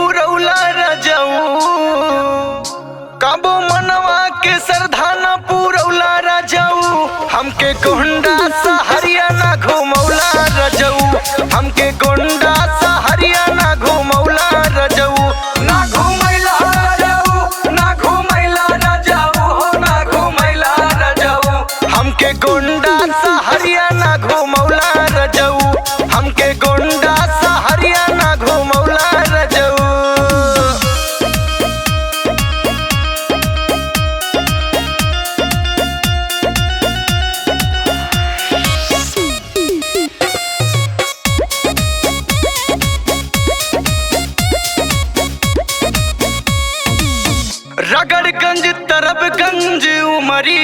पूरौला रजऊ, कबो मनवा के सरधाना पूरौला रजऊ, हमके गोंडा सा हरियाणा घुमौला रजऊ, हमके गोंडा सा हरियाणा घुमौला रजऊ। ना घुमैला रजऊ, ना घुमैला रजऊ, ना घुमैला रजऊ, हमके गोंडा सा हरियाणा घुमौला रजऊ, हमके गोंडा सा हरियाणा घुमौला रजऊ। रगड़गंज तरबगंज उमरी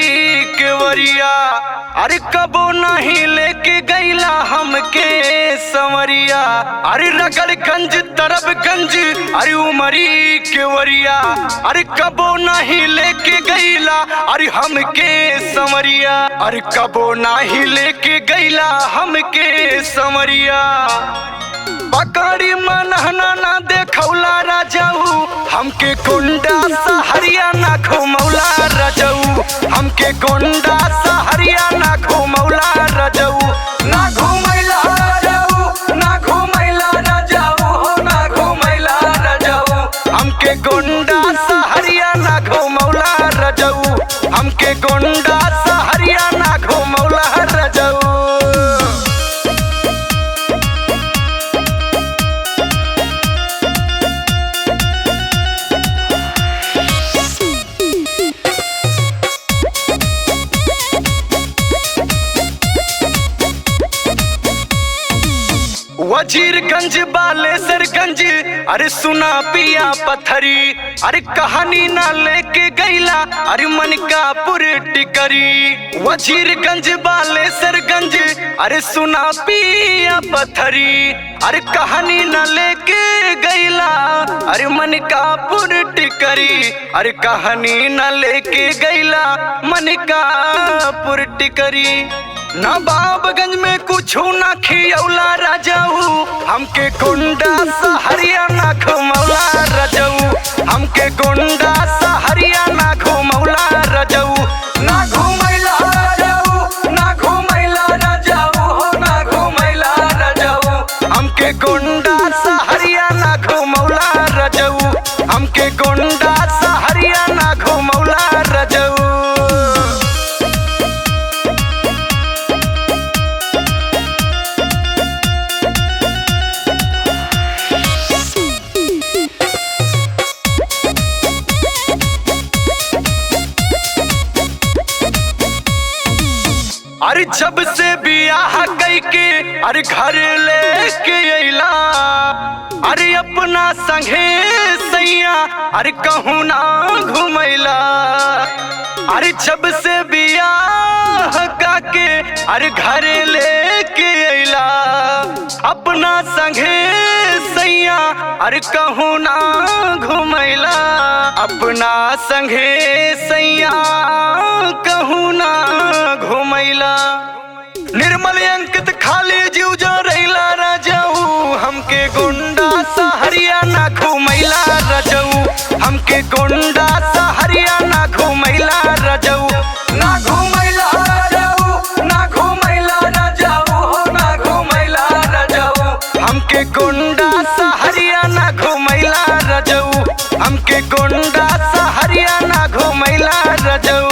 केवरिया, अरे कबो नहीं लेके गईला हमके संवरिया। अरे रगड़गंज तरबगंज अरे उमरी केवरिया, अरे कबो नहीं लेके गईला अरे हमके संवरिया, अरे कबो नहीं लेके गईला हमके संवरिया। पकड़ी मनहना ना देखौला रजऊ, हमके गोंडा सा हरियाणा घुमौला रजऊ, हमके गोंडा सा हरियाणा घुमौला रजऊ। ना घुमैला रजऊ, ना घुमैला रजऊ, ना घुमैला रजऊ, हमके गोंडा सा हरियाणा घुमौला रजऊ, हमके गोंडा सा हरियाणा घुमौला रजऊ। वजीरगंज बालेसरगंज अरे सुना पिया पत्थरी, अरे कहानी ना लेके गईला अरे मनकापुर टिकरी। वजीरगंज बालेसरगंज अरे सुना पिया पत्थरी, अरे कहानी ना लेके गईला अरे मनकापुर टिकरी, अरे कहानी ना लेके गईला मनकापुर टिकरी। नवाबगंज में कुछू ना खियौला रजऊ, हमके गोंडा सा हरियाणा घुमौला रजऊ, हमके गोंडा सा हरियाणा घुमौला रजऊ। ना घुमैला रजऊ, ना घुमैला रजऊ, ना घुमैला रजऊ, हमके गोंडा सा हरियाणा घुमौला रजऊ, हमके गोंडा सा हरियाणा घुमौला रजऊ। अरे जब से बियाह कई के अरे घर लेके अइला, अरे अपना संगे सैया अरे कहूँ ना घुमैला। अरे जब से बियाह के अरे घर लेके अइला, अपना संगे सैया अरे कहूँ ना घुमैला, अपना संगे सैया कहूँ ना घुमैला। निर्मल अंकित खाली जीव जो रैला रजऊ, हमके गोंडा सा हरियाणा घुमैला रजऊ, हमके गोंडा सा हरियाणा घुमैला रजऊ। ना घुमैला रजऊ, ना घुमैला रजऊ, ना घुमैला रजऊ, हमके गोंडा सा हरियाणा घुमैला रजऊ, हमके गोंडा सा हरियाणा घुमैला रजऊ।